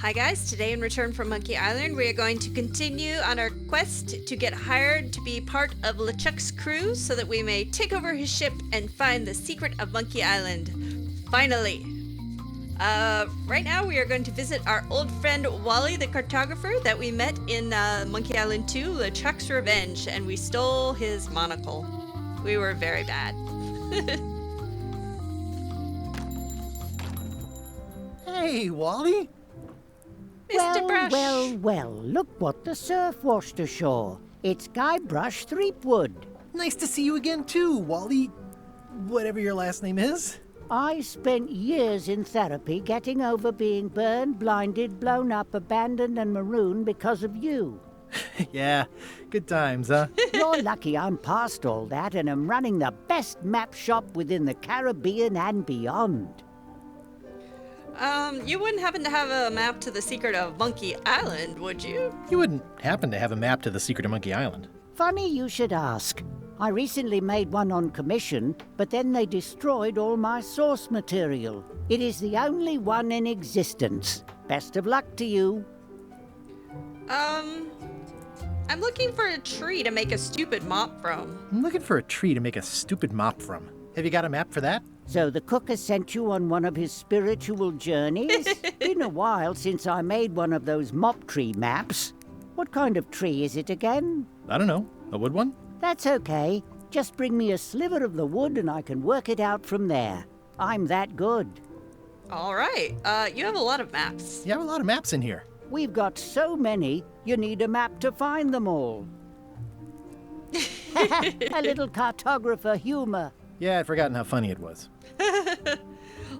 Hi guys, today in return from Monkey Island, we are going to continue on our quest to get hired to be part of LeChuck's crew so that we may take over his ship and find the secret of Monkey Island. Finally! Right now we are going to visit our old friend Wally the cartographer that we met in Monkey Island 2, LeChuck's Revenge, and we stole his monocle. We were very bad. Hey, Wally. Mr. Brush! Well, look what the surf washed ashore. It's Guybrush Threepwood. Nice to see you again, too, Wally. Whatever your last name is. I spent years in therapy getting over being burned, blinded, blown up, abandoned, and marooned because of you. Yeah, good times, huh? You're lucky I'm past all that and am running the best map shop within the Caribbean and beyond. You wouldn't happen to have a map to the secret of Monkey Island, would you? You wouldn't happen to have a map to the secret of Monkey Island. Funny you should ask. I recently made one on commission, but then they destroyed all my source material. It is the only one in existence. Best of luck to you. I'm looking for a tree to make a stupid mop from. I'm looking for a tree to make a stupid mop from. Have you got a map for that? So the cook has sent you on one of his spiritual journeys? Been a while since I made one of those mop tree maps. What kind of tree is it again? I don't know. A wood one? That's okay. Just bring me a sliver of the wood and I can work it out from there. I'm that good. All right. You have a lot of maps. You have a lot of maps in here. We've got so many, you need a map to find them all. A little cartographer humor. Yeah, I'd forgotten how funny it was.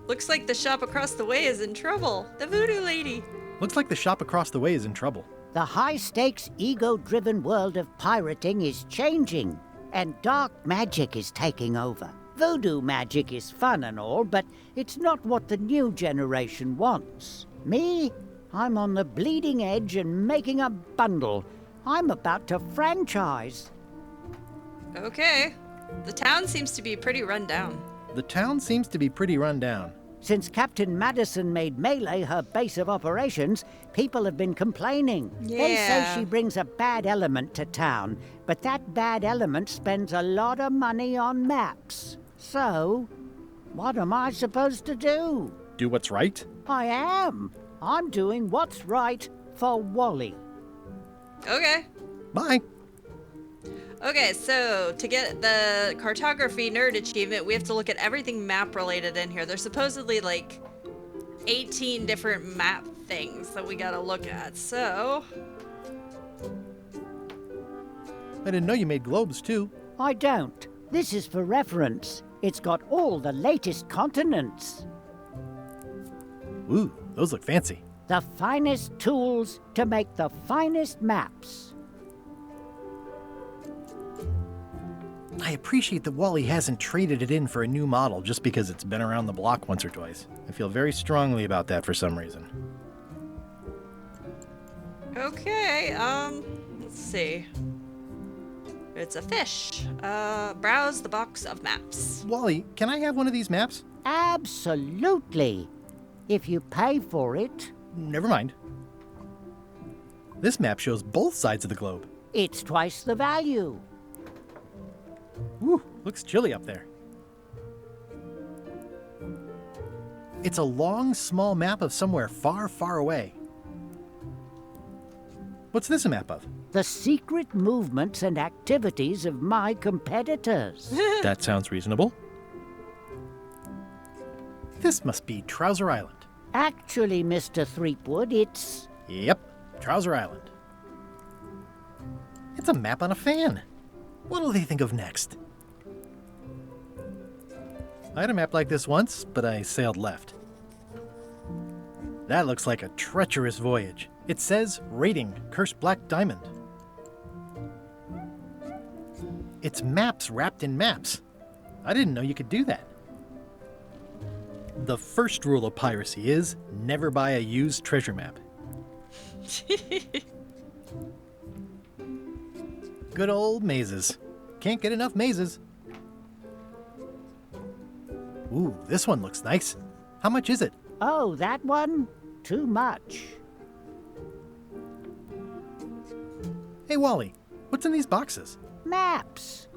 Looks like the shop across the way is in trouble. The voodoo lady. Looks like the shop across the way is in trouble. The high-stakes, ego-driven world of pirating is changing, and dark magic is taking over. Voodoo magic is fun and all, but it's not what the new generation wants. Me? I'm on the bleeding edge and making a bundle. I'm about to franchise. Okay. The town seems to be pretty run down. The town seems to be pretty run down. Since Captain Madison made Melee her base of operations, people have been complaining. They say she brings a bad element to town, but that bad element spends a lot of money on maps. So, what am I supposed to do? Do what's right? I am. I'm doing what's right for Wally. Okay. Bye. Okay, so to get the cartography nerd achievement, we have to look at everything map related in here. There's supposedly like 18 different map things that we gotta look at, so... I didn't know you made globes, too. I don't. This is for reference. It's got all the latest continents. Ooh, those look fancy. The finest tools to make the finest maps. I appreciate that Wally hasn't traded it in for a new model just because it's been around the block once or twice. I feel very strongly about that for some reason. Okay, let's see. It's a fish. Browse the box of maps. Wally, can I have one of these maps? Absolutely. If you pay for it. Never mind. This map shows both sides of the globe. It's twice the value. Woo, looks chilly up there. It's a long, small map of somewhere far, far away. What's this a map of? The secret movements and activities of my competitors. That sounds reasonable. This must be Trouser Island. Actually, Mr. Threepwood, it's... Yep, Trouser Island. It's a map on a fan. What'll they think of next? I had a map like this once, but I sailed left. That looks like a treacherous voyage. It says, rating, Cursed Black Diamond. It's maps wrapped in maps. I didn't know you could do that. The first rule of piracy is never buy a used treasure map. Good old mazes. Can't get enough mazes. Ooh, this one looks nice. How much is it? Oh, that one? Too much. Hey, Wally, what's in these boxes? Maps.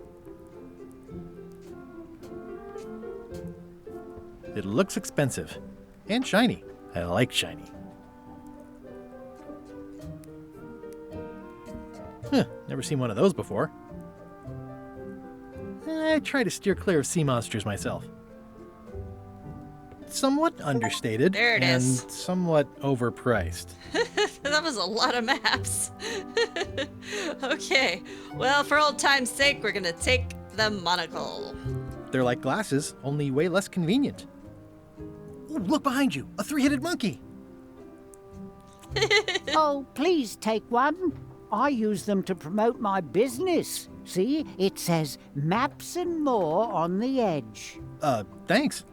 It looks expensive. And shiny. I like shiny. Huh, never seen one of those before. I try to steer clear of sea monsters myself. Somewhat understated. There it and is. somewhat overpriced. That was a lot of maps. Okay, well, for old time's sake, we're gonna take the monocle. They're like glasses, only way less convenient. Ooh, look behind you, a three-headed monkey. Oh, please take one. I use them to promote my business. See, it says maps and more on the edge. Thanks.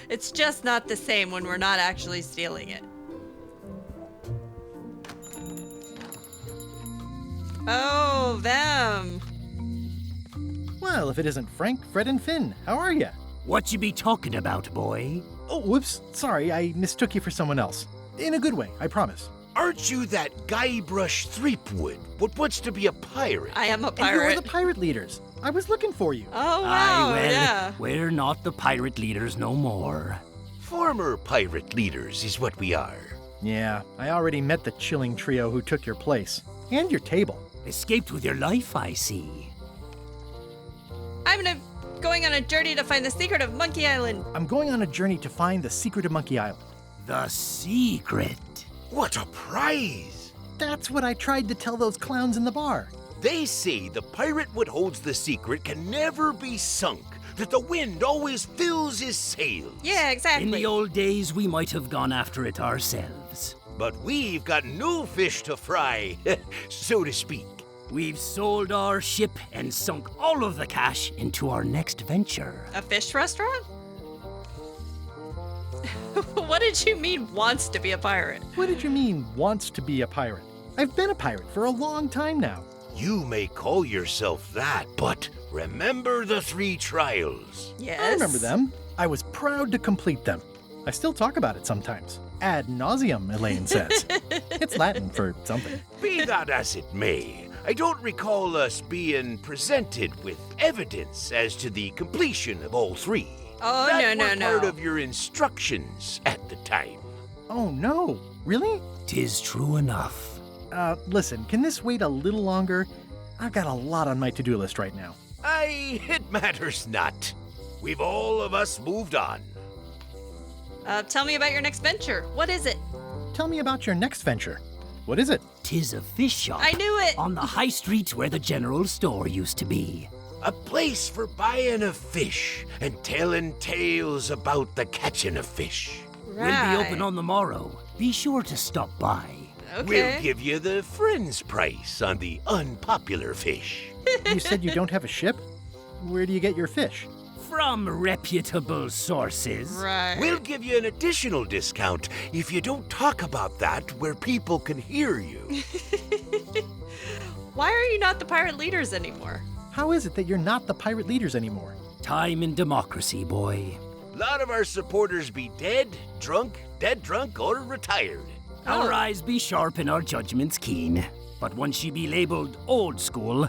It's just not the same when we're not actually stealing it. Oh, them. Well, if it isn't Frank, Fred, and Finn, how are ya? What you be talking about, boy? Oh, whoops, sorry, I mistook you for someone else. In a good way, I promise. Aren't you that Guybrush Threepwood, what wants to be a pirate? I am a And you're pirate. the pirate leaders. I was looking for you. Oh, wow, Aye, well, yeah. we're not the pirate leaders no more. Former pirate leaders is what we are. Yeah, I already met the chilling trio who took your place. And your table. Escaped with your life, I see. I'm going on a journey to find the secret of Monkey Island. I'm going on a journey to find the secret of Monkey Island. The secret. What a prize! That's what I tried to tell those clowns in the bar. They say the pirate what holds the secret can never be sunk, that the wind always fills his sails. Yeah, exactly. In the old days, we might have gone after it ourselves. But we've got new fish to fry, so to speak. We've sold our ship and sunk all of the cash into our next venture. A fish restaurant? What did you mean wants to be a pirate? What did you mean, wants to be a pirate? I've been a pirate for a long time now. You may call yourself that, but remember the 3 trials. Yes. I remember them. I was proud to complete them. I still talk about it sometimes. Ad nauseum, Elaine says. It's Latin for something. Be that as it may, I don't recall us being presented with evidence as to the completion of all 3. Oh, that no, were no, part no. of your instructions at the time. Oh no, really? 'Tis true enough. Listen, can this wait a little longer? I've got a lot on my to-do list right now. It matters not. We've all of us moved on. Tell me about your next venture. What is it? Tell me about your next venture. What is it? 'Tis a fish shop. I knew it. On the high street where the general store used to be. A place for buying of fish and telling tales about the catching of fish. We'll be open on the morrow. Be sure to stop by. Okay. We'll give you the friend's price on the unpopular fish. You said you don't have a ship? Where do you get your fish? From reputable sources. Right. We'll give you an additional discount if you don't talk about that where people can hear you. Why are you not the pirate leaders anymore? How is it that you're not the pirate leaders anymore? Time and democracy, boy. A lot of our supporters be dead drunk, or retired. Our eyes be sharp and our judgments keen. But once ye be labeled old school,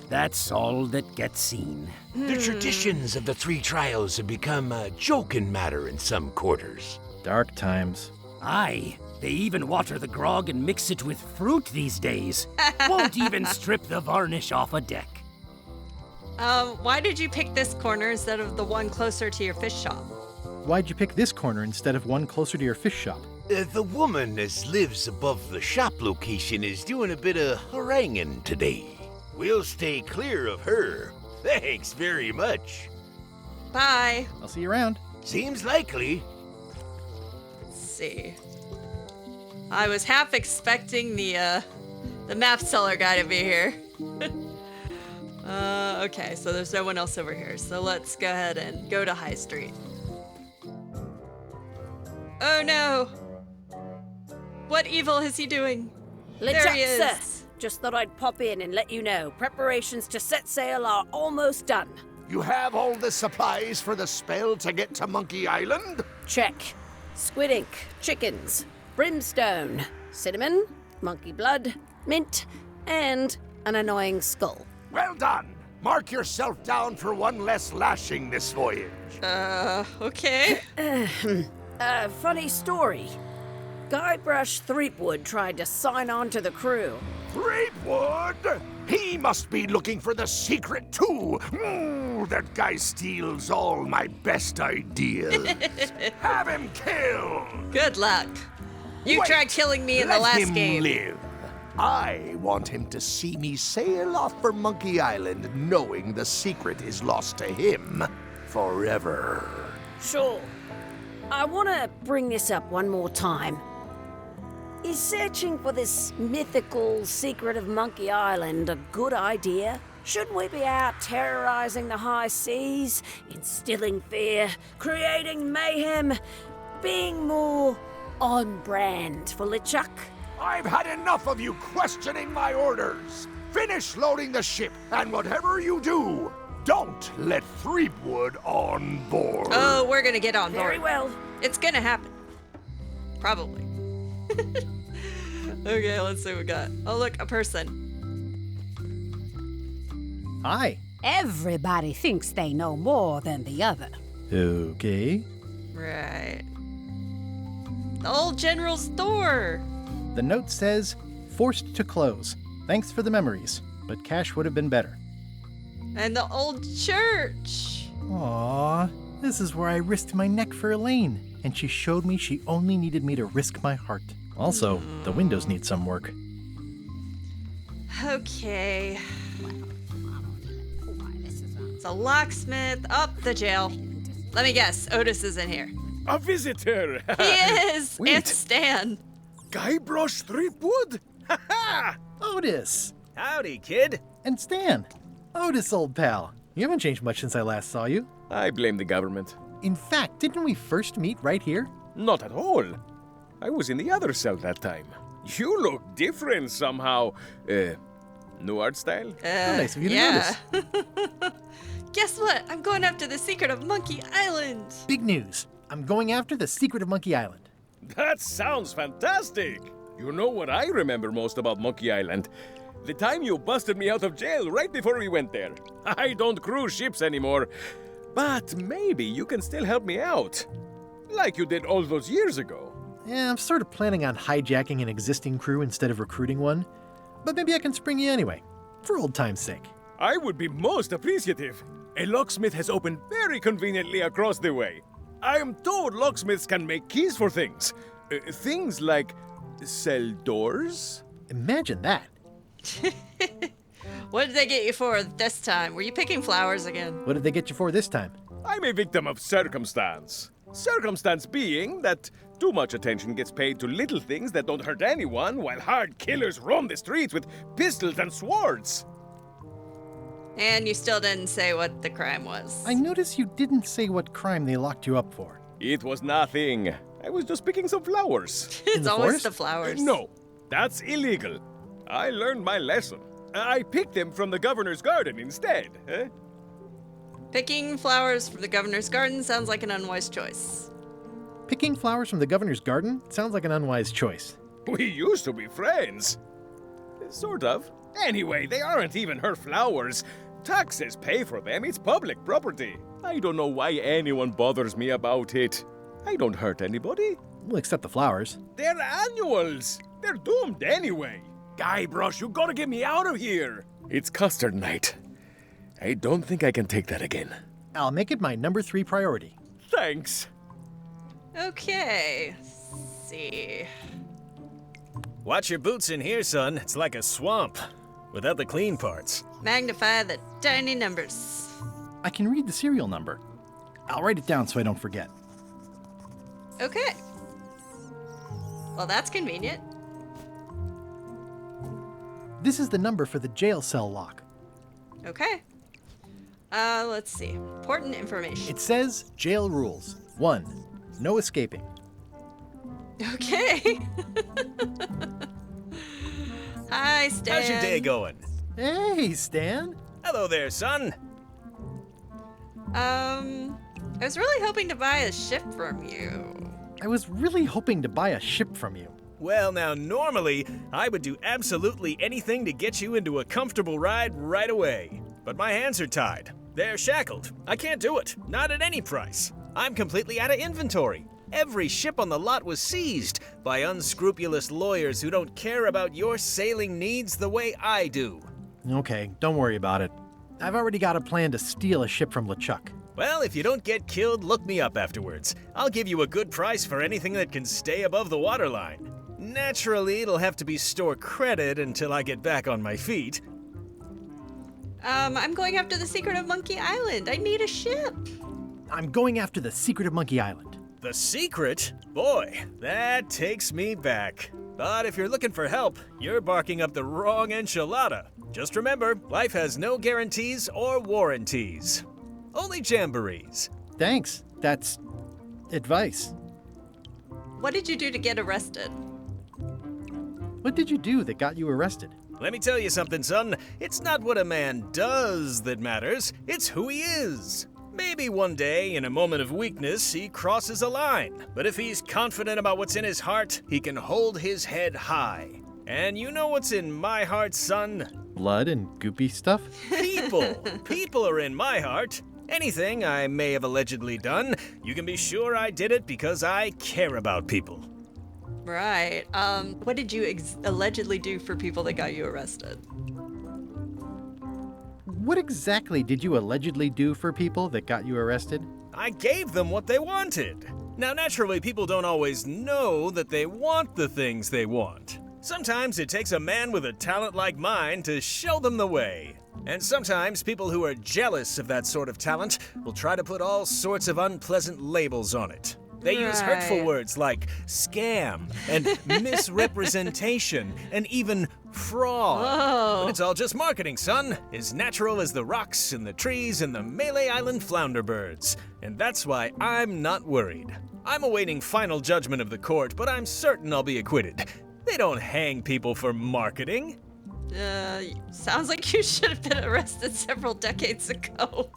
that's all that gets seen. The traditions of the 3 trials have become a joking matter in some quarters. Dark times. Aye, they even water the grog and mix it with fruit these days. Won't even strip the varnish off a deck. Why did you pick this corner instead of the one closer to your fish shop? Why'd you pick this corner instead of one closer to your fish shop? The woman as lives above the shop location is doing a bit of haranguing today. We'll stay clear of her. Thanks very much. Bye. I'll see you around. Seems likely. Let's see. I was half expecting the map seller guy to be here. Okay, so there's no one else over here. So let's go ahead and go to High Street. Oh no! What evil is he doing? There he LeChuck, is. sir. Just thought I'd pop in and let you know. Preparations to set sail are almost done. You have all the supplies for the spell to get to Monkey Island? Check. Squid ink, chickens, brimstone, cinnamon, monkey blood, mint, and an annoying skull. Well done. Mark yourself down for one less lashing this voyage. Okay. Funny story. Guybrush Threepwood tried to sign on to the crew. Threepwood? He must be looking for the secret too. That guy steals all my best ideas. Have him killed. Good luck. You Wait, tried killing me in the let last him game. live. I want him to see me sail off for Monkey Island knowing the secret is lost to him forever. Sure. I want to bring this up one more time. Is searching for this mythical secret of Monkey Island a good idea? Shouldn't we be out terrorizing the high seas, instilling fear, creating mayhem, being more on brand for LeChuck? I've had enough of you questioning my orders. Finish loading the ship, and whatever you do, don't let Threepwood on board. Oh, we're gonna get on board. Very well. It's gonna happen. Probably. Okay, let's see what we got. Oh, look, a person. Hi. Everybody thinks they know more than the other. Okay. Right. The old general store. The note says, forced to close. Thanks for the memories, but cash would have been better. And the old church. Aww, this is where I risked my neck for Elaine, and she showed me she only needed me to risk my heart. Also, the windows need some work. Okay. It's a locksmith. Up the jail. Let me guess. Otis is in here. A visitor! He is. Wait. And Stan. Guybrush Threepwood? Ha ha! Otis! Howdy, kid. And Stan! Otis, old pal. You haven't changed much since I last saw you. I blame the government. In fact, didn't we first meet right here? Not at all. I was in the other cell that time. You look different somehow. New art style? Nice of you to yeah. notice. Guess what? I'm going after the secret of Monkey Island. Big news. I'm going after the secret of Monkey Island. That sounds fantastic. You know what I remember most about Monkey Island? The time you busted me out of jail right before we went there. I don't cruise ships anymore. But maybe you can still help me out. Like you did all those years ago. Yeah, I'm sort of planning on hijacking an existing crew instead of recruiting one. But maybe I can spring you anyway, for old time's sake. I would be most appreciative. A locksmith has opened very conveniently across the way. I am told locksmiths can make keys for things. Things like cell doors? Imagine that. What did they get you for this time? Were you picking flowers again? What did they get you for this time? I'm a victim of circumstance. Circumstance being that too much attention gets paid to little things that don't hurt anyone, while hard killers roam the streets with pistols and swords. And you still didn't say what the crime was. I notice you didn't say what crime they locked you up for. It was nothing. I was just picking some flowers. It's the always forest? the flowers. No, that's illegal. I learned my lesson. I picked them from the governor's garden instead. Eh? Picking flowers from the governor's garden sounds like an unwise choice. Picking flowers from the governor's garden sounds like an unwise choice. We used to be friends. Sort of. Anyway, they aren't even her flowers. Taxes pay for them. It's public property. I don't know why anyone bothers me about it. I don't hurt anybody. We'll accept the flowers. They're annuals. They're doomed anyway. Guybrush, you gotta get me out of here. It's custard night. I don't think I can take that again. I'll make it my number 3 priority. Thanks. Okay. Let's see. Watch your boots in here, son. It's like a swamp, without the clean parts. Magnify the tiny numbers. I can read the serial number. I'll write it down so I don't forget. Okay. Well, that's convenient. This is the number for the jail cell lock. Okay. Let's see. Important information. It says jail rules. 1. No escaping. Okay. Hi, Stan. How's your day going? Hey, Stan. Hello there, son. I was really hoping to buy a ship from you. I was really hoping to buy a ship from you. Well, now, normally, I would do absolutely anything to get you into a comfortable ride right away. But my hands are tied. They're shackled. I can't do it. Not at any price. I'm completely out of inventory. Every ship on the lot was seized by unscrupulous lawyers who don't care about your sailing needs the way I do. Okay, don't worry about it. I've already got a plan to steal a ship from LeChuck. Well, if you don't get killed, look me up afterwards. I'll give you a good price for anything that can stay above the waterline. Naturally, it'll have to be store credit until I get back on my feet. I'm going after the secret of Monkey Island. I need a ship. I'm going after the secret of Monkey Island. The secret? Boy, that takes me back. But if you're looking for help, you're barking up the wrong enchilada. Just remember, life has no guarantees or warranties. Only jamborees. Thanks. That's advice. What did you do to get arrested? What did you do that got you arrested? Let me tell you something, son. It's not what a man does that matters, it's who he is. Maybe one day, in a moment of weakness, he crosses a line. But if he's confident about what's in his heart, he can hold his head high. And you know what's in my heart, son? Blood and goopy stuff? People. People are in my heart. Anything I may have allegedly done, you can be sure I did it because I care about people. Right. What did you allegedly do for people that got you arrested? What exactly did you allegedly do for people that got you arrested? I gave them what they wanted. Now, naturally, people don't always know that they want the things they want. Sometimes it takes a man with a talent like mine to show them the way. And sometimes people who are jealous of that sort of talent will try to put all sorts of unpleasant labels on it. They use hurtful words like scam and misrepresentation and even fraud. Whoa. But it's all just marketing, son. As natural as the rocks and the trees and the Malay Island flounder birds. And that's why I'm not worried. I'm awaiting final judgment of the court, but I'm certain I'll be acquitted. They don't hang people for marketing. Sounds like you should have been arrested several decades ago.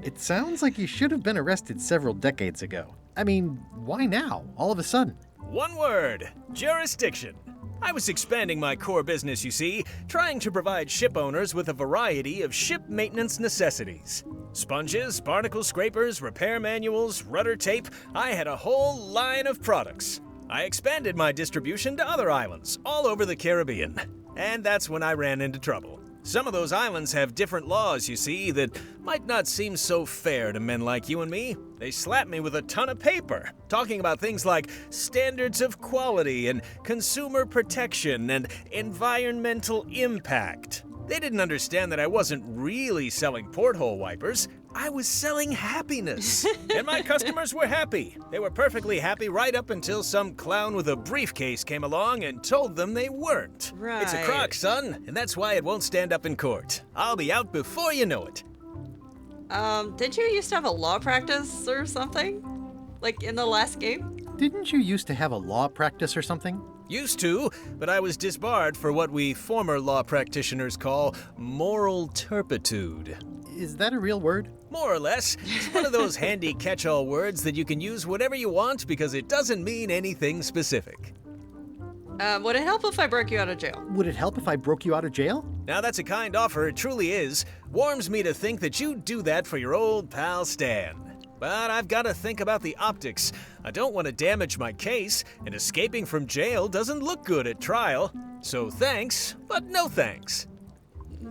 It sounds like you should have been arrested several decades ago. I mean, why now, all of a sudden? One word, jurisdiction. I was expanding my core business, you see, trying to provide ship owners with a variety of ship maintenance necessities. Sponges, barnacle scrapers, repair manuals, rudder tape, I had a whole line of products. I expanded my distribution to other islands all over the Caribbean. And that's when I ran into trouble. Some of those islands have different laws, you see, that might not seem so fair to men like you and me. They slapped me with a ton of paper, talking about things like standards of quality and consumer protection and environmental impact. They didn't understand that I wasn't really selling porthole wipers. I was selling happiness. And my customers were happy. They were perfectly happy right up until some clown with a briefcase came along and told them they weren't. Right. It's a crock, son, and that's why it won't stand up in court. I'll be out before you know it. Did you used to have a law practice or something? Like in the last game? Didn't you used to have a law practice or something? Used to, but I was disbarred for what we former law practitioners call moral turpitude. Is that a real word? More or less. It's one of those handy catch-all words that you can use whatever you want because it doesn't mean anything specific. Would it help if I broke you out of jail? Would it help if I broke you out of jail? Now that's a kind offer, it truly is. Warms me to think that you'd do that for your old pal Stan. But I've got to think about the optics. I don't want to damage my case, and escaping from jail doesn't look good at trial. So thanks, but no thanks.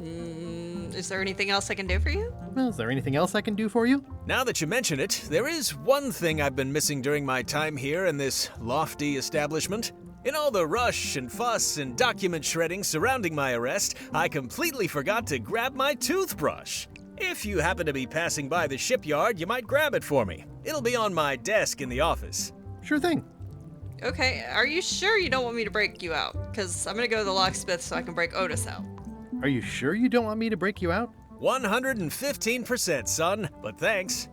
Is there anything else I can do for you? Well, is there anything else I can do for you? Now that you mention it, there is one thing I've been missing during my time here in this lofty establishment. In all the rush and fuss and document shredding surrounding my arrest, I completely forgot to grab my toothbrush. If you happen to be passing by the shipyard, you might grab it for me. It'll be on my desk in the office. Sure thing. Okay, are you sure you don't want me to break you out? Because I'm gonna go to the locksmith so I can break Otis out. Are you sure you don't want me to break you out? 115%, son, but thanks.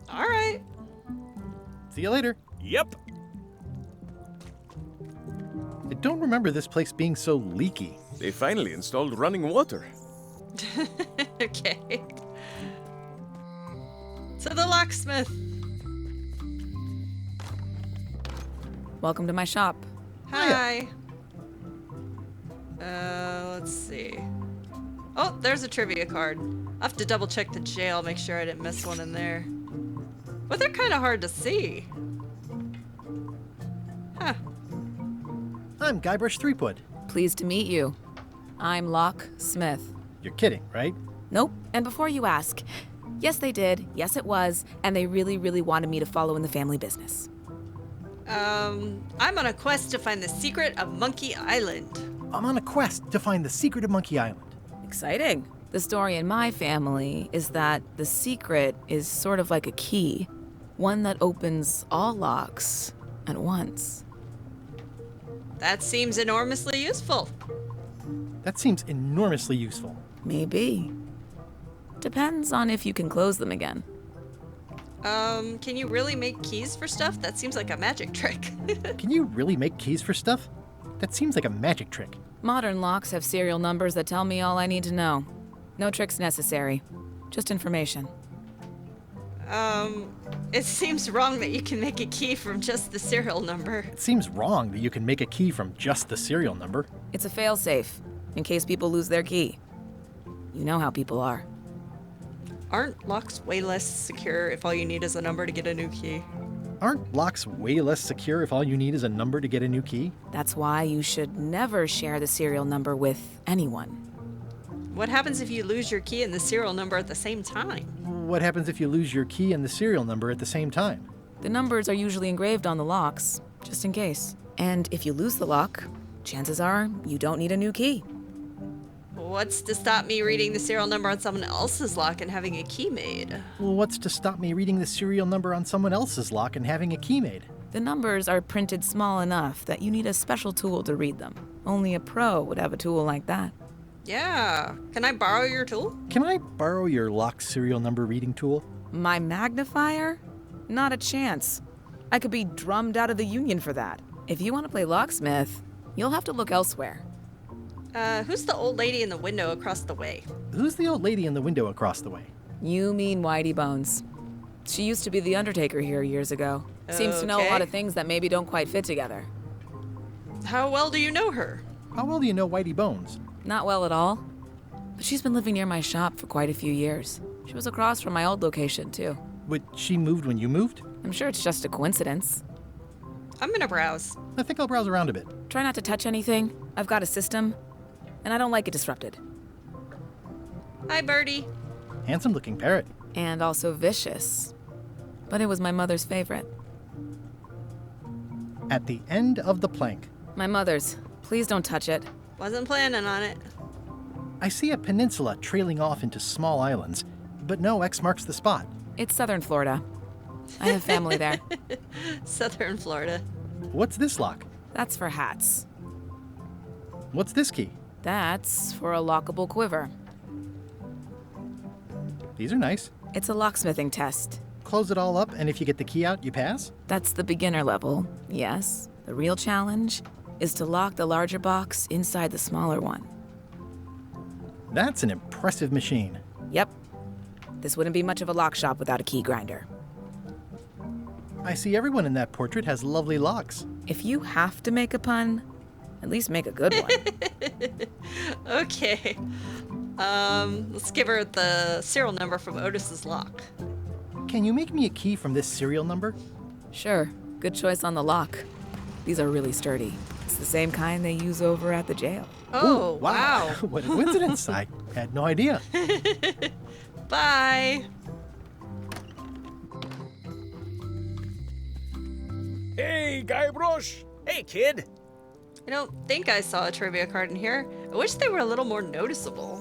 All right. See you later. Yep. I don't remember this place being so leaky. They finally installed running water. Okay. So the locksmith. Welcome to my shop. Hi. Let's see. Oh, there's a trivia card. I'll have to double check the jail, make sure I didn't miss one in there. But they're kind of hard to see. Huh. I'm Guybrush Threepwood. Pleased to meet you. I'm Locke Smith. You're kidding, right? Nope. And before you ask, yes, they did. Yes, it was. And they really, really wanted me to follow in the family business. I'm on a quest to find the secret of Monkey Island. I'm on a quest to find the secret of Monkey Island. Exciting. The story in my family is that the secret is sort of like a key, one that opens all locks at once. That seems enormously useful. That seems enormously useful. Maybe. Depends on if you can close them again. Can you really make keys for stuff? That seems like a magic trick. Can you really make keys for stuff? That seems like a magic trick. Modern locks have serial numbers that tell me all I need to know. No tricks necessary. Just information. It seems wrong that you can make a key from just the serial number. It seems wrong that you can make a key from just the serial number. It's a failsafe, in case people lose their key. You know how people are. Aren't locks way less secure if all you need is a number to get a new key? Aren't locks way less secure if all you need is a number to get a new key? That's why you should never share the serial number with anyone. What happens if you lose your key and the serial number at the same time? What happens if you lose your key and the serial number at the same time? The numbers are usually engraved on the locks, just in case. And if you lose the lock, chances are you don't need a new key. What's to stop me reading the serial number on someone else's lock and having a key made? Well, what's to stop me reading the serial number on someone else's lock and having a key made? The numbers are printed small enough that you need a special tool to read them. Only a pro would have a tool like that. Yeah. Can I borrow your tool? Can I borrow your lock serial number reading tool? My magnifier? Not a chance. I could be drummed out of the union for that. If you want to play locksmith, you'll have to look elsewhere. Who's the old lady in the window across the way? Who's the old lady in the window across the way? You mean Whitey Bones. She used to be the Undertaker here years ago. Seems to know a lot of things that maybe don't quite fit together. How well do you know her? How well do you know Whitey Bones? Not well at all. But she's been living near my shop for quite a few years. She was across from my old location, too. But she moved when you moved? I'm sure it's just a coincidence. I'm gonna browse. I think I'll browse around a bit. Try not to touch anything. I've got a system, and I don't like it disrupted. Hi, Birdie. Handsome looking parrot. And also vicious. But it was my mother's favorite. At the end of the plank. My mother's. Please don't touch it. Wasn't planning on it. I see a peninsula trailing off into small islands, but no X marks the spot. It's southern Florida. I have family there. Southern Florida. What's this lock? That's for hats. What's this key? That's for a lockable quiver. These are nice. It's a locksmithing test. Close it all up, and if you get the key out, you pass? That's the beginner level, yes. The real challenge is to lock the larger box inside the smaller one. That's an impressive machine. Yep. This wouldn't be much of a lock shop without a key grinder. I see everyone in that portrait has lovely locks. If you have to make a pun, at least make a good one. Okay. Let's give her the serial number from Otis's lock. Can you make me a key from this serial number? Sure. Good choice on the lock. These are really sturdy. It's the same kind they use over at the jail. Oh, Ooh, wow. What a coincidence. I had no idea. Bye. Hey, Guybrush! Hey, kid. I don't think I saw a trivia card in here. I wish they were a little more noticeable.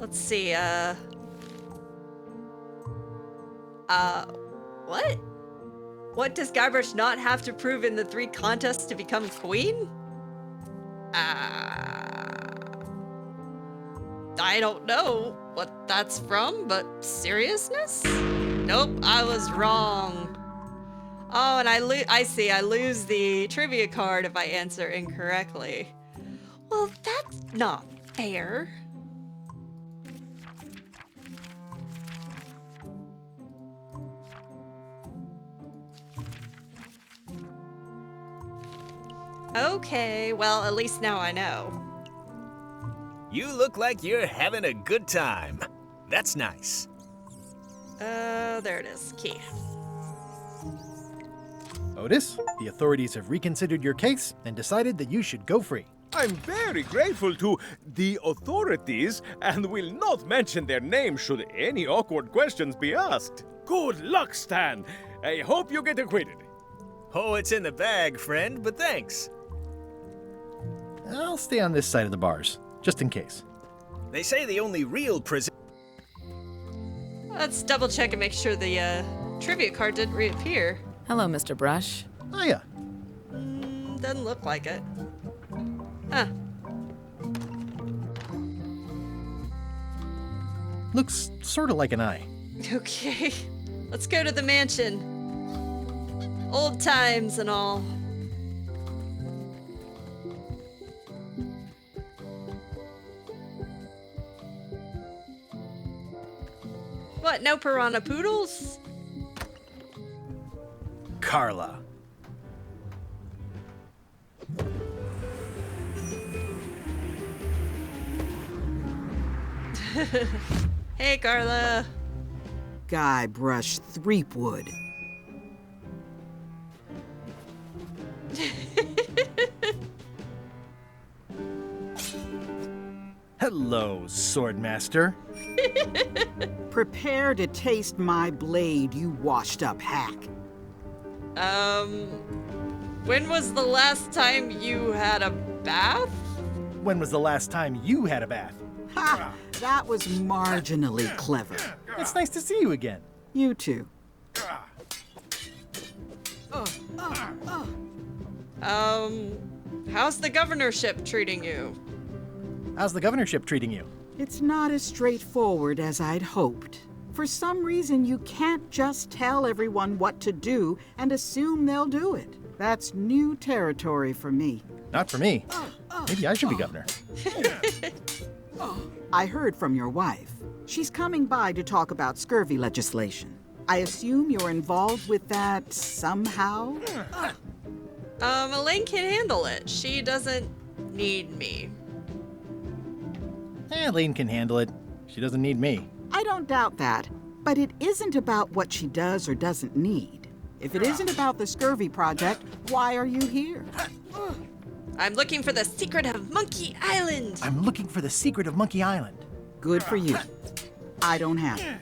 Let's see, what? What does Guybrush not have to prove in the 3 contests to become queen? I don't know what that's from, but seriousness? Nope, I was wrong. Oh, and I lose the trivia card if I answer incorrectly. Well, that's not fair. Okay, well, at least now I know. You look like you're having a good time. That's nice. There it is. Key. Otis, the authorities have reconsidered your case and decided that you should go free. I'm very grateful to the authorities and will not mention their name should any awkward questions be asked. Good luck, Stan. I hope you get acquitted. Oh, it's in the bag, friend, but thanks. I'll stay on this side of the bars, just in case. They say the only real prison... Let's double check and make sure the trivia card didn't reappear. Hello, Mr. Brush. Hiya. Doesn't look like it. Huh. Looks sort of like an eye. Okay. Let's go to the mansion. Old times and all. What, no piranha poodles? Carla. Hey, Carla. Guybrush Threepwood. Hello, Swordmaster. Prepare to taste my blade, you washed-up hack. When was the last time you had a bath? When was the last time you had a bath? Ha! That was marginally clever. It's nice to see you again. You too. How's the governorship treating you? How's the governorship treating you? It's not as straightforward as I'd hoped. For some reason, you can't just tell everyone what to do and assume they'll do it. That's new territory for me. Not for me. Maybe I should be governor. I heard from your wife. She's coming by to talk about scurvy legislation. I assume you're involved with that somehow? Elaine can handle it. She doesn't need me. Elaine can handle it. She doesn't need me. I don't doubt that, but it isn't about what she does or doesn't need. If it isn't about the scurvy project, why are you here? I'm looking for the secret of Monkey Island. I'm looking for the secret of Monkey Island. Good for you. I don't have it.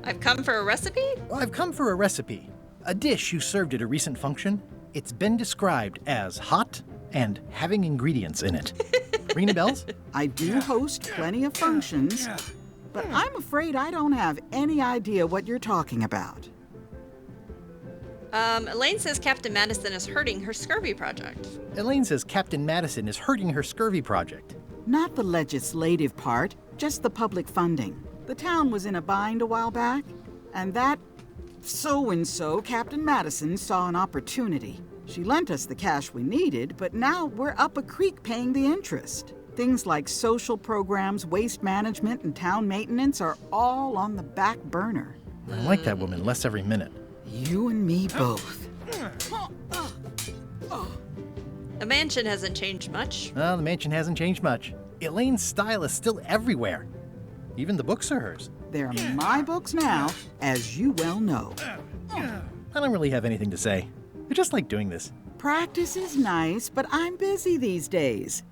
I've come for a recipe? Well, I've come for a recipe. A dish you served at a recent function. It's been described as hot and having ingredients in it. Ring any bells? I do host plenty of functions, but I'm afraid I don't have any idea what you're talking about. Elaine says Captain Madison is hurting her scurvy project. Elaine says Captain Madison is hurting her scurvy project. Not the legislative part, just the public funding. The town was in a bind a while back, and that so-and-so, Captain Madison, saw an opportunity. She lent us the cash we needed, but now we're up a creek paying the interest. Things like social programs, waste management, and town maintenance are all on the back burner. I like that woman less every minute. You and me both. The mansion hasn't changed much. Well, the mansion hasn't changed much. Elaine's style is still everywhere. Even the books are hers. They're my books now, as you well know. I don't really have anything to say. I just like doing this. Practice is nice, but I'm busy these days.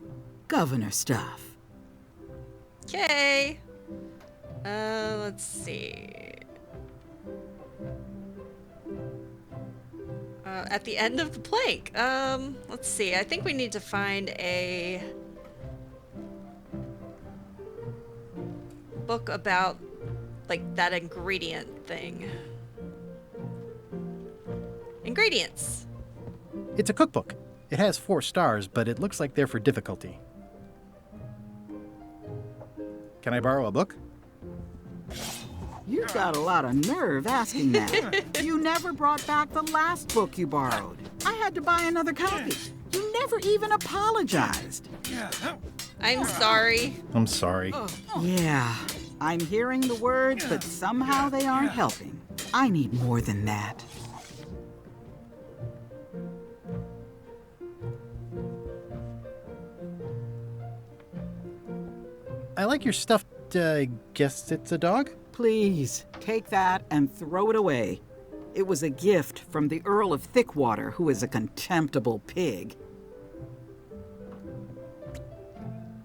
Governor stuff. Okay. Let's see. At the end of the plank. Let's see. I think we need to find a book about, like, that ingredient thing. Ingredients. It's a cookbook. It has 4 stars, but it looks like they're for difficulty. Can I borrow a book? You've got a lot of nerve asking that. You never brought back the last book you borrowed. I had to buy another copy. You never even apologized. I'm sorry. I'm sorry. Yeah, I'm hearing the words, but somehow they aren't helping. I need more than that. I like your stuffed, guess it's a dog? Please, take that and throw it away. It was a gift from the Earl of Thickwater, who is a contemptible pig.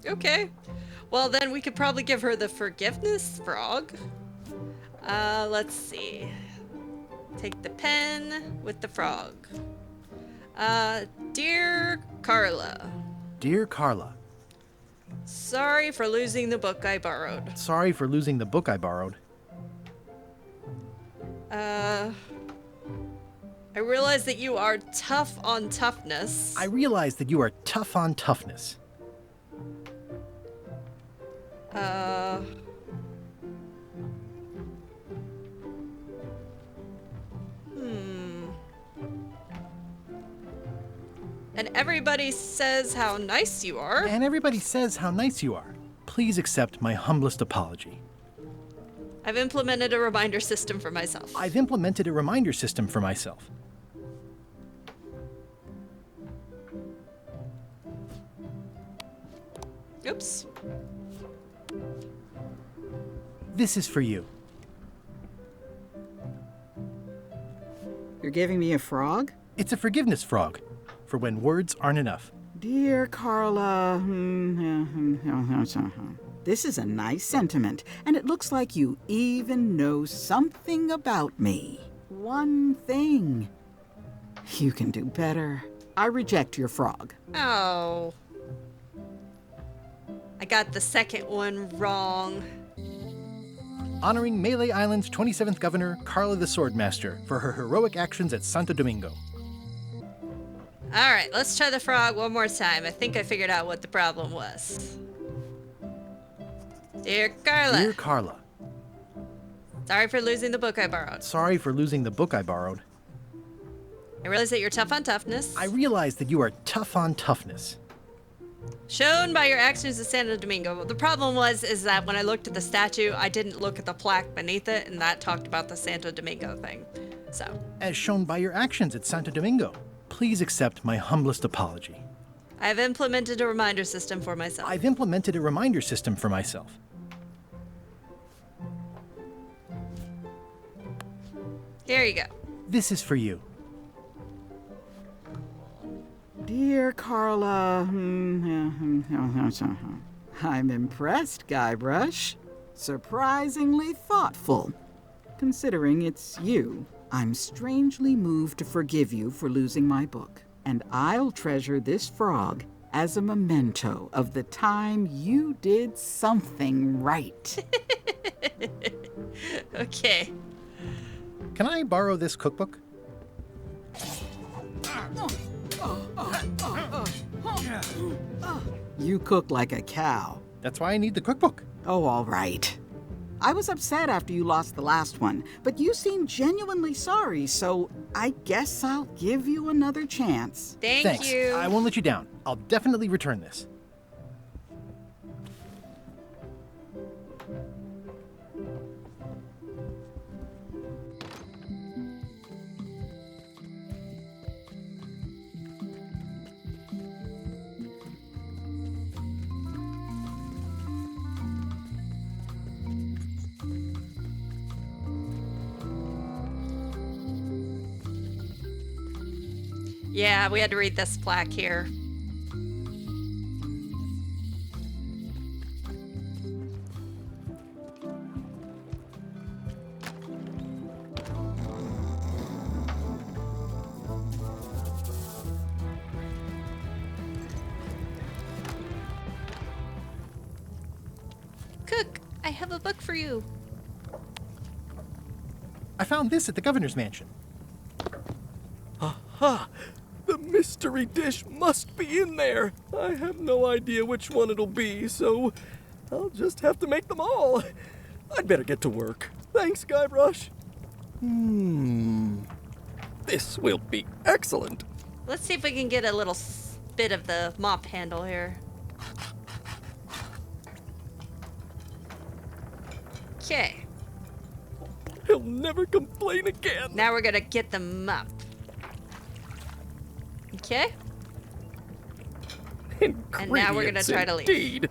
Okay. Well, then we could probably give her the forgiveness frog. Let's see. Take the pen with the frog. Dear Carla. Dear Carla. Sorry for losing the book I borrowed. Sorry for losing the book I borrowed. I realize that you are tough on toughness. I realize that you are tough on toughness. And everybody says how nice you are. And everybody says how nice you are. Please accept my humblest apology. I've implemented a reminder system for myself. I've implemented a reminder system for myself. Oops. This is for you. You're giving me a frog? It's a forgiveness frog, for when words aren't enough. Dear Carla, this is a nice sentiment, and it looks like you even know something about me. One thing. You can do better. I reject your frog. Oh. I got the second one wrong. Honoring Melee Island's 27th Governor, Carla the Swordmaster, for her heroic actions at Santo Domingo. All right, let's try the frog one more time. I think I figured out what the problem was. Dear Carla. Dear Carla. Sorry for losing the book I borrowed. Sorry for losing the book I borrowed. I realize that you're tough on toughness. I realize that you are tough on toughness. Shown by your actions at Santo Domingo. The problem is that when I looked at the statue, I didn't look at the plaque beneath it, and that talked about the Santo Domingo thing. So. As shown by your actions at Santo Domingo. Please accept my humblest apology. I have implemented a reminder system for myself. I've implemented a reminder system for myself. Here you go. This is for you. Dear Carla, I'm impressed, Guybrush. Surprisingly thoughtful. Considering it's you, I'm strangely moved to forgive you for losing my book. And I'll treasure this frog as a memento of the time you did something right. Okay. Can I borrow this cookbook? You cook like a cow. That's why I need the cookbook. Oh, all right. I was upset after you lost the last one, but you seemed genuinely sorry, so I guess I'll give you another chance. Thanks. You. I won't let you down. I'll definitely return this. Yeah, we had to read this plaque here. Cook, I have a book for you. I found this at the governor's mansion. Aha! The mystery dish must be in there. I have no idea which one it'll be, so I'll just have to make them all. I'd better get to work. Thanks, Guybrush. This will be excellent. Let's see if we can get a little bit of the mop handle here. Okay. He'll never complain again. Now we're gonna get the mop. Okay. And now we're gonna try to leave. Indeed.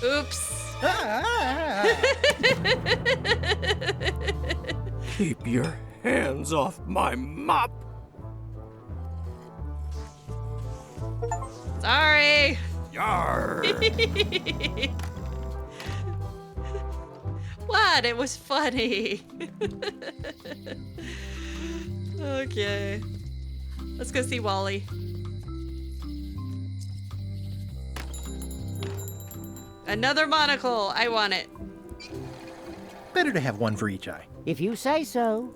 Oops. Keep your hands off my mop. Sorry. Yarr. What? It was funny. Okay. Let's go see Wally. Another monocle. I want it. Better to have one for each eye. If you say so.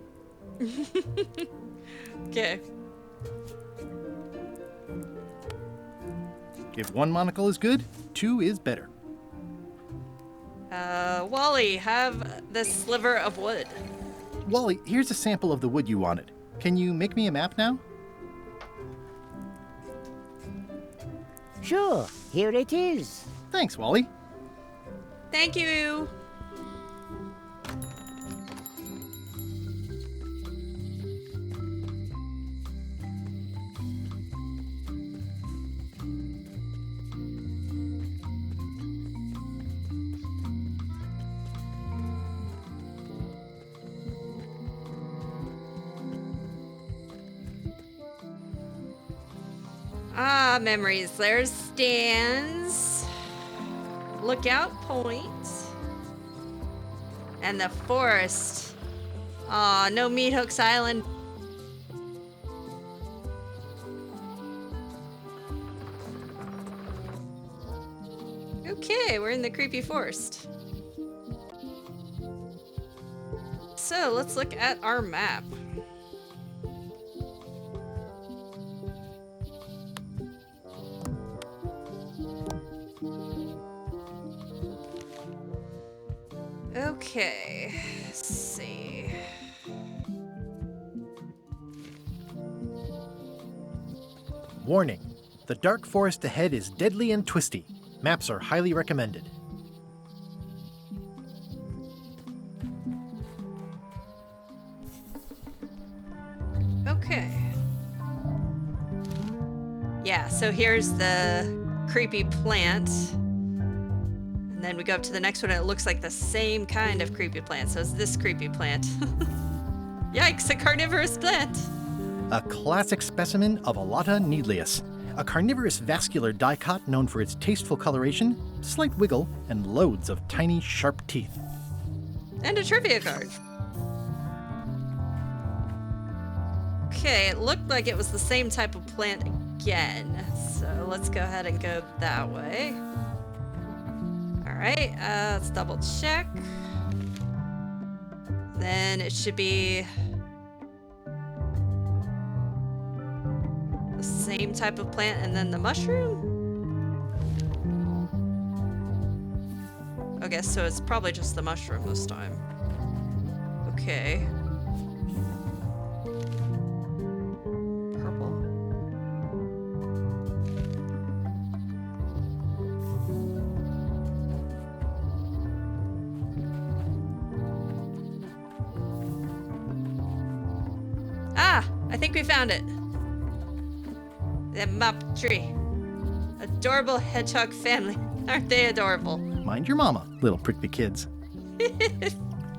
Okay. If one monocle is good, two is better. Wally, have this sliver of wood. Wally, here's a sample of the wood you wanted. Can you make me a map now? Sure, here it is. Thanks, Wally. Thank you. Ah, memories. There's Stan's Lookout Point. And the forest. Aw, no Meat Hooks Island. Okay, we're in the creepy forest. So let's look at our map. Okay, let's see. Warning. The dark forest ahead is deadly and twisty. Maps are highly recommended. Okay. Yeah, so here's the creepy plant. And then we go up to the next one and it looks like the same kind of creepy plant. So it's this creepy plant. Yikes, a carnivorous plant. A classic specimen of Alata needleus, a carnivorous vascular dicot known for its tasteful coloration, slight wiggle, and loads of tiny, sharp teeth. And a trivia card. Okay, it looked like it was the same type of plant again. So let's go ahead and go that way. Alright, let's double check. Then it should be the same type of plant and then the mushroom? Okay, so it's probably just the mushroom this time. Okay. Purple. Ah, I think we found it. The mop tree. Adorable hedgehog family. Aren't they adorable? Mind your mama, little prickly kids.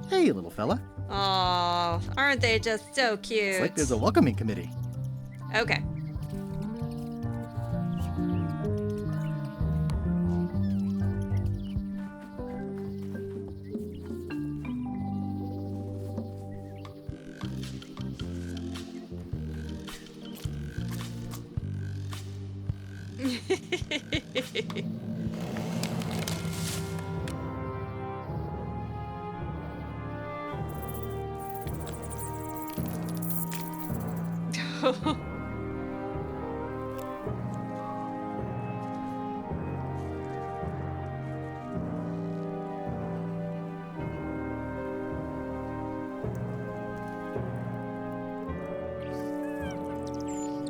Hey, little fella. Aw, aren't they just so cute? It's like there's a welcoming committee. Okay.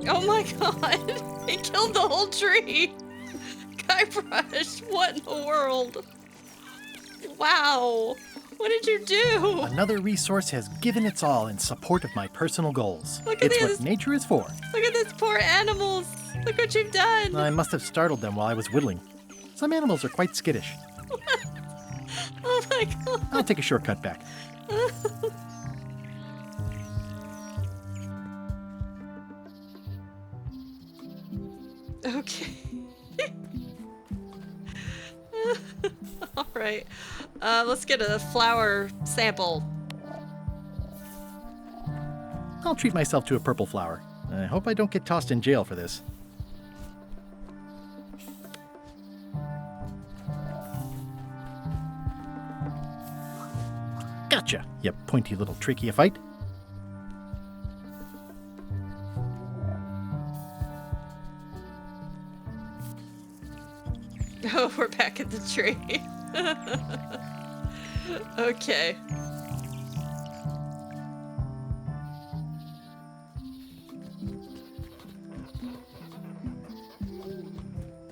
Oh my god! He killed the whole tree! Guybrush, what in the world? Wow! What did you do? Another resource has given its all in support of my personal goals. Look at it's this. what nature is for. Look at these poor animals! Look what you've done! I must have startled them while I was whittling. Some animals are quite skittish. my god. I'll take a shortcut back. Okay. All right. Let's get a flower sample. I'll treat myself to a purple flower. I hope I don't get tossed in jail for this. Gotcha, you pointy little trichiophyte. Oh, we're back at the tree. Okay.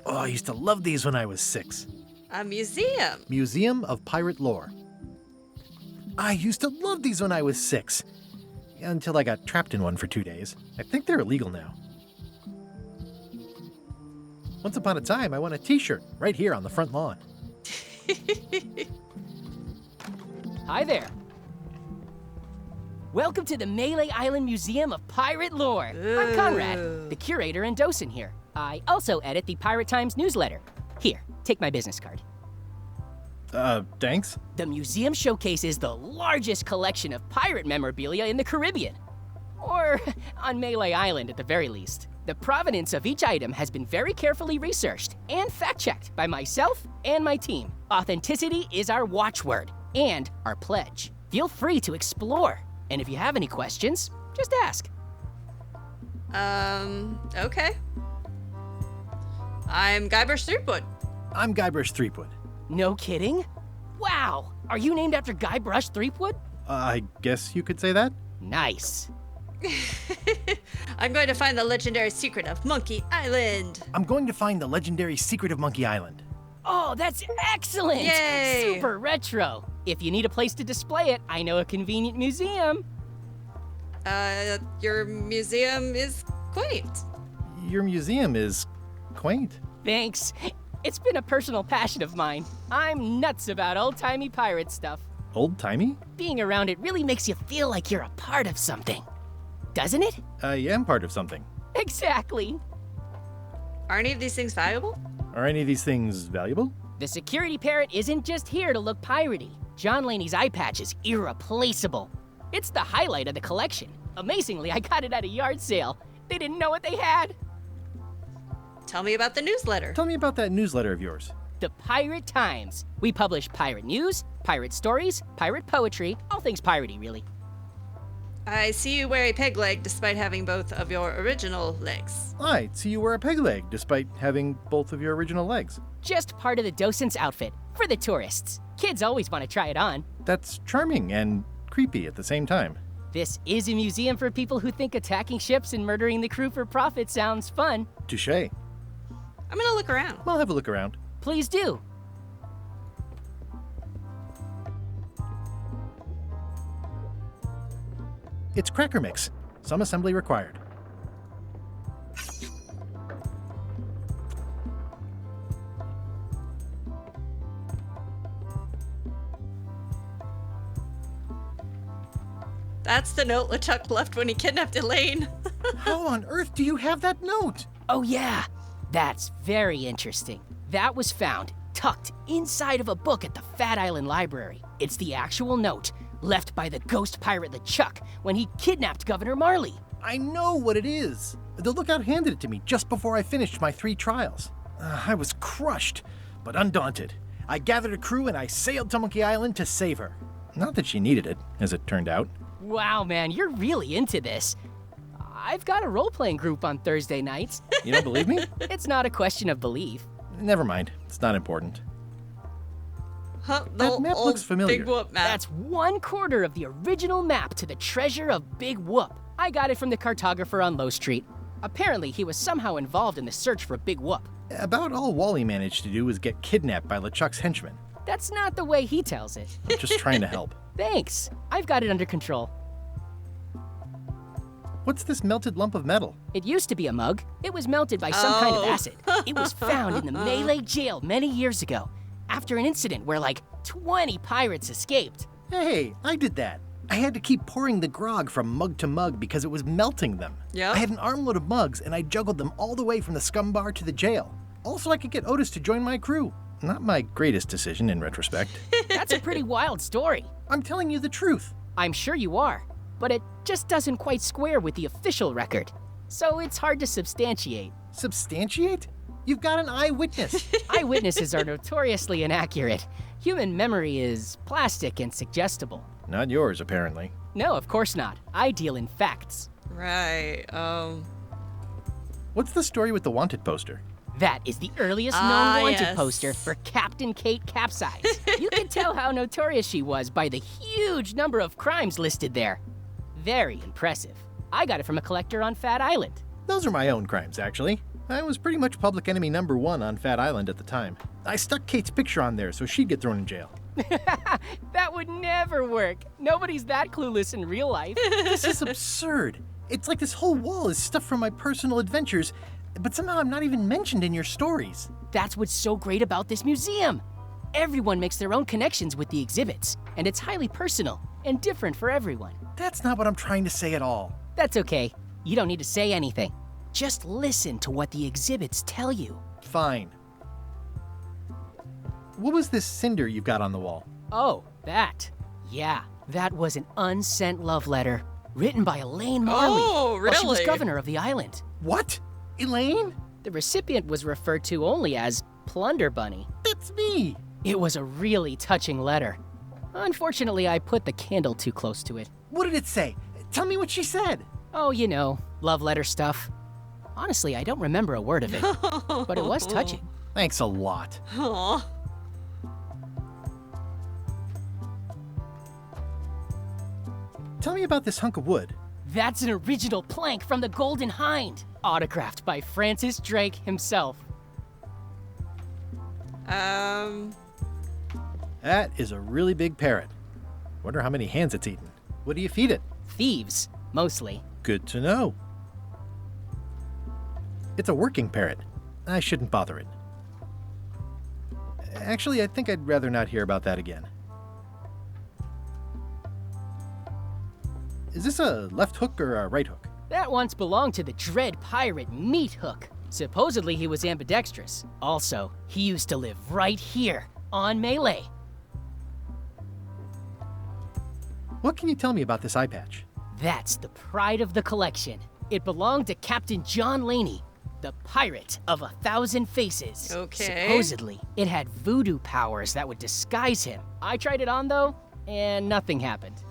Oh, I used to love these when I was 6. A museum. Museum of Pirate Lore. I used to love these when I was 6. Until I got trapped in one for 2 days. I think they're illegal now. Once upon a time, I won a t-shirt right here on the front lawn. Hi there. Welcome to the Melee Island Museum of Pirate Lore. I'm Conrad, the curator and docent here. I also edit the Pirate Times newsletter. Here, take my business card. Thanks? The museum showcases the largest collection of pirate memorabilia in the Caribbean. Or on Melee Island at the very least. The provenance of each item has been very carefully researched and fact-checked by myself and my team. Authenticity is our watchword and our pledge. Feel free to explore. And if you have any questions, just ask. Okay. I'm Guybrush Threepwood. I'm Guybrush Threepwood. No kidding? Wow! Are you named after Guybrush Threepwood? I guess you could say that? Nice. I'm going to find the legendary secret of Monkey Island. I'm going to find the legendary secret of Monkey Island. Oh, that's excellent! Yay! Super retro. If you need a place to display it, I know a convenient museum. Your museum is quaint. Your museum is quaint. Thanks. It's been a personal passion of mine. I'm nuts about old-timey pirate stuff. Old-timey? Being around it really makes you feel like you're a part of something. Doesn't it? I am part of something. Exactly. Are any of these things valuable? Are any of these things valuable? The security parrot isn't just here to look piratey. John Laney's eye patch is irreplaceable. It's the highlight of the collection. Amazingly, I got it at a yard sale. They didn't know what they had. Tell me about the newsletter. Tell me about that newsletter of yours. The Pirate Times. We publish pirate news, pirate stories, pirate poetry, all things piratey, really. I see you wear a peg leg despite having both of your original legs. I see you wear a peg leg despite having both of your original legs. Just part of the docent's outfit for the tourists. Kids always want to try it on. That's charming and creepy at the same time. This is a museum for people who think attacking ships and murdering the crew for profit sounds fun. Touché. I'm gonna look around. I'll have a look around. Please do. It's cracker mix. Some assembly required. That's the note LeChuck left when he kidnapped Elaine. How on earth do you have that note? Oh yeah, that's very interesting. That was found tucked inside of a book at the Fat Island Library. It's the actual note left by the ghost pirate LeChuck when he kidnapped Governor Marley. I know what it is. The lookout handed it to me just before I finished my 3 trials. I was crushed, but undaunted. I gathered a crew and I sailed to Monkey Island to save her. Not that she needed it, as it turned out. Wow, man, you're really into this. I've got a role-playing group on Thursday nights. You don't believe me? It's not a question of belief. Never mind. It's not important. Huh, That map looks familiar. Big Whoop map. That's 1/4 of the original map to the treasure of Big Whoop. I got it from the cartographer on Low Street. Apparently, he was somehow involved in the search for Big Whoop. About all Wally managed to do was get kidnapped by LeChuck's henchmen. That's not the way he tells it. I'm just trying to help. Thanks. I've got it under control. What's this melted lump of metal? It used to be a mug. It was melted by some kind of acid. It was found in the Melee jail many years ago. after an incident where like 20 pirates escaped. Hey, I did that. I had to keep pouring the grog from mug to mug because it was melting them. Yeah. I had an armload of mugs and I juggled them all the way from the scum bar to the jail. Also, I could get Otis to join my crew. Not my greatest decision in retrospect. That's a pretty wild story. I'm telling you the truth. I'm sure you are, but it just doesn't quite square with the official record. So it's hard to substantiate. Substantiate? You've got an eyewitness. Eyewitnesses are notoriously inaccurate. Human memory is plastic and suggestible. Not yours, apparently. No, of course not. I deal in facts. Right. What's the story with the wanted poster? That is the earliest known wanted yes. poster for Captain Kate Capsize. You can tell how notorious she was by the huge number of crimes listed there. Very impressive. I got it from a collector on Fat Island. Those are my own crimes, actually. I was pretty much public enemy #1 on Fat Island at the time. I stuck Kate's picture on there so she'd get thrown in jail. That would never work. Nobody's that clueless in real life. This is absurd. It's like this whole wall is stuff from my personal adventures, but somehow I'm not even mentioned in your stories. That's what's so great about this museum. Everyone makes their own connections with the exhibits, and it's highly personal and different for everyone. That's not what I'm trying to say at all. That's okay. You don't need to say anything. Just listen to what the exhibits tell you. Fine. What was this cinder you've got on the wall? Oh, that. Yeah, that was an unsent love letter written by Elaine Marley while she was really? governor of the island. What? Elaine? The recipient was referred to only as Plunder Bunny. That's me. It was a really touching letter. Unfortunately, I put the candle too close to it. What did it say? Tell me what she said. Oh, you know, love letter stuff. Honestly, I don't remember a word of it, but it was touching. Thanks a lot. Aw. Tell me about this hunk of wood. That's an original plank from the Golden Hind, autographed by Francis Drake himself. That is a really big parrot. Wonder how many hands it's eaten. What do you feed it? Thieves, mostly. Good to know. It's a working parrot. I shouldn't bother it. Actually, I think I'd rather not hear about that again. Is this a left hook or a right hook? That once belonged to the dread pirate Meat Hook. Supposedly he was ambidextrous. Also, he used to live right here, on Melee. What can you tell me about this eye patch? That's the pride of the collection. It belonged to Captain John Laney, the pirate of 1,000 faces. Okay. Supposedly, it had voodoo powers that would disguise him. I tried it on though, and nothing happened.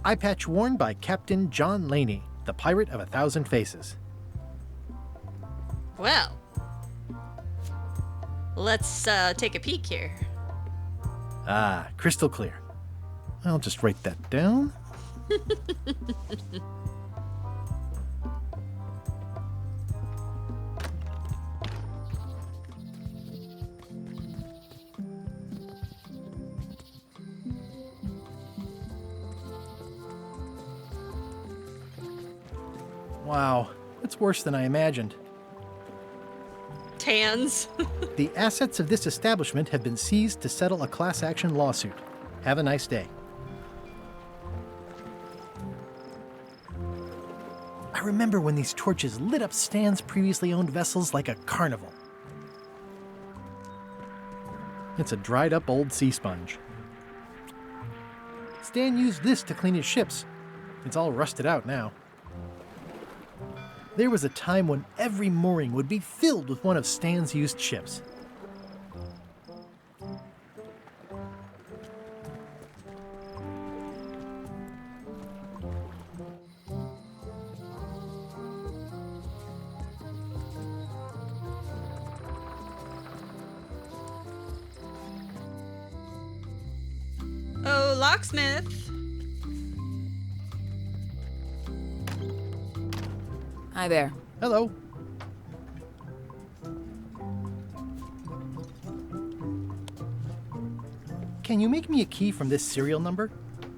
Eye patch worn by Captain John Laney, the pirate of 1,000 faces. Well, let's take a peek here. Ah, crystal clear. I'll just write that down. Wow, it's worse than I imagined. Tans. The assets of this establishment have been seized to settle a class action lawsuit. Have a nice day. I remember when these torches lit up Stan's previously owned vessels like a carnival. It's a dried up old sea sponge. Stan used this to clean his ships. It's all rusted out now. There was a time when every mooring would be filled with one of Stan's used ships. Oh, locksmith. Hi there. Hello. Can you make me a key from this serial number?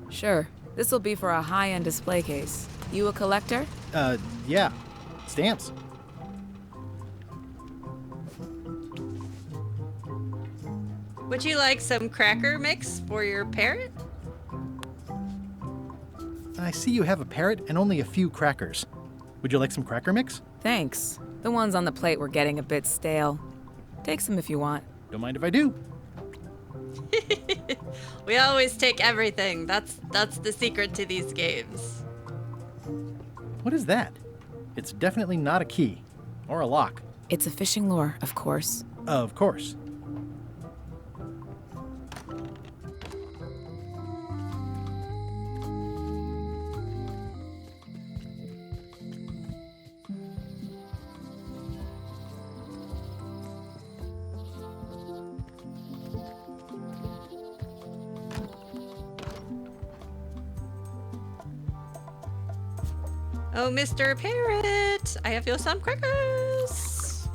Sure. This will be for a high-end display case. You a collector? Yeah. Stamps. Would you like some cracker mix for your parrot? I see you have a parrot and only a few crackers. Would you like some cracker mix? Thanks. The ones on the plate were getting a bit stale. Take some if you want. Don't mind if I do. We always take everything. That's the secret to these games. What is that? It's definitely not a key. Or a lock. It's a fishing lure, of course. Of course. Oh, Mr. Parrot, I have you some crackers.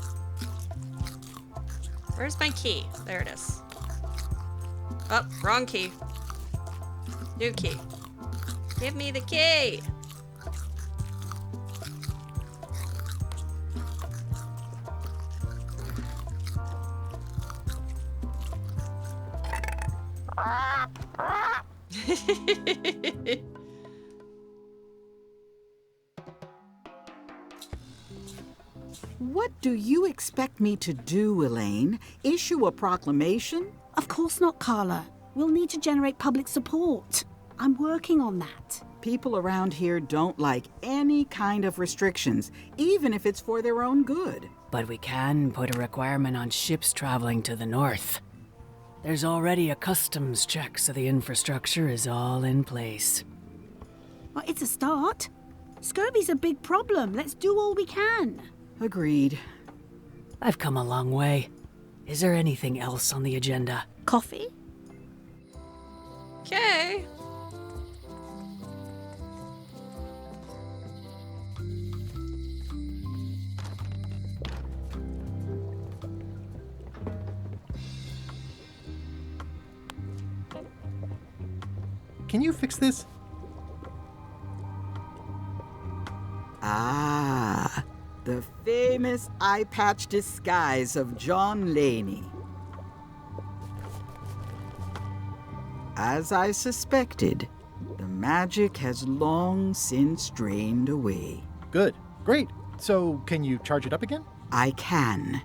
Where's my key? There it is. Oh, wrong key. New key. Give me the key. What do you expect me to do, Elaine? Issue a proclamation? Of course not, Carla. We'll need to generate public support. I'm working on that. People around here don't like any kind of restrictions, even if it's for their own good. But we can put a requirement on ships traveling to the north. There's already a customs check, so the infrastructure is all in place. Well, it's a start. Scurvy's a big problem. Let's do all we can. Agreed. I've come a long way. Is there anything else on the agenda? Coffee? Okay. Can you fix this? Ah, the famous eye patch disguise of John Laney. As I suspected, the magic has long since drained away. Good. Great. So, can you charge it up again? I can.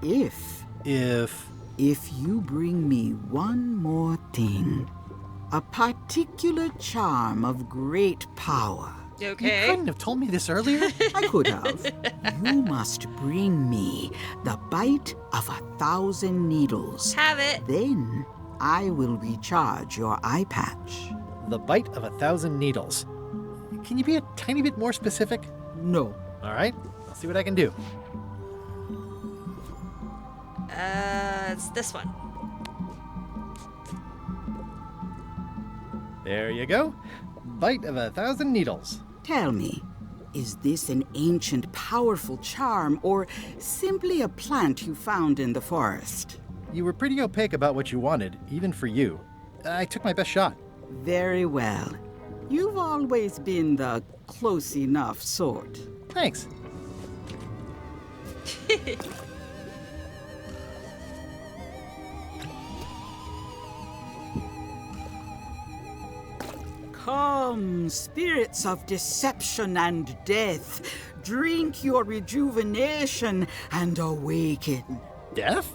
If you bring me one more thing. A particular charm of great power. Okay. You couldn't have told me this earlier. I could have. You must bring me the bite of 1,000 needles. Have it. Then I will recharge your eye patch. The bite of 1,000 needles. Can you be a tiny bit more specific? No. All right. I'll see what I can do. It's this one. There you go. Bite of 1,000 needles. Tell me, is this an ancient, powerful charm, or simply a plant you found in the forest? You were pretty opaque about what you wanted, even for you. I took my best shot. Very well. You've always been the close enough sort. Thanks. Come, spirits of deception and death, drink your rejuvenation and awaken. Death?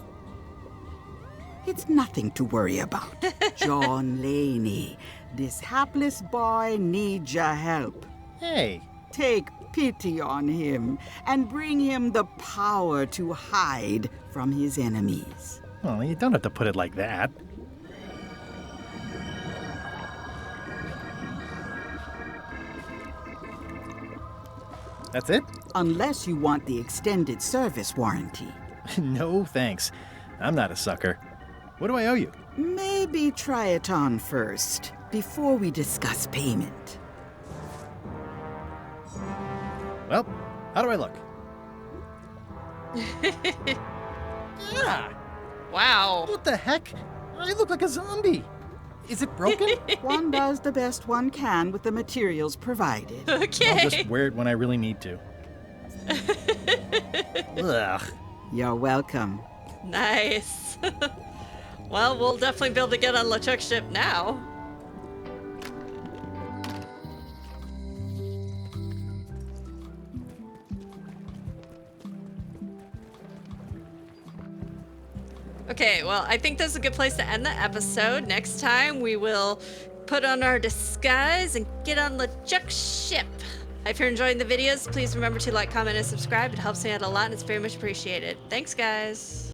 It's nothing to worry about. John Laney, this hapless boy needs your help. Hey. Take pity on him and bring him the power to hide from his enemies. Well, you don't have to put it like that. That's it? Unless you want the extended service warranty. No, thanks. I'm not a sucker. What do I owe you? Maybe try it on first, before we discuss payment. Well, how do I look? Yeah. Wow. What the heck? I look like a zombie. Is it broken? One does the best one can with the materials provided. Okay. I'll just wear it when I really need to. Ugh. You're welcome. Nice. Well, we'll definitely be able to get on LeChuck's ship now. Okay, well, I think that's a good place to end the episode. Next time, we will put on our disguise and get on LeChuck's ship. If you're enjoying the videos, please remember to like, comment, and subscribe. It helps me out a lot and it's very much appreciated. Thanks, guys.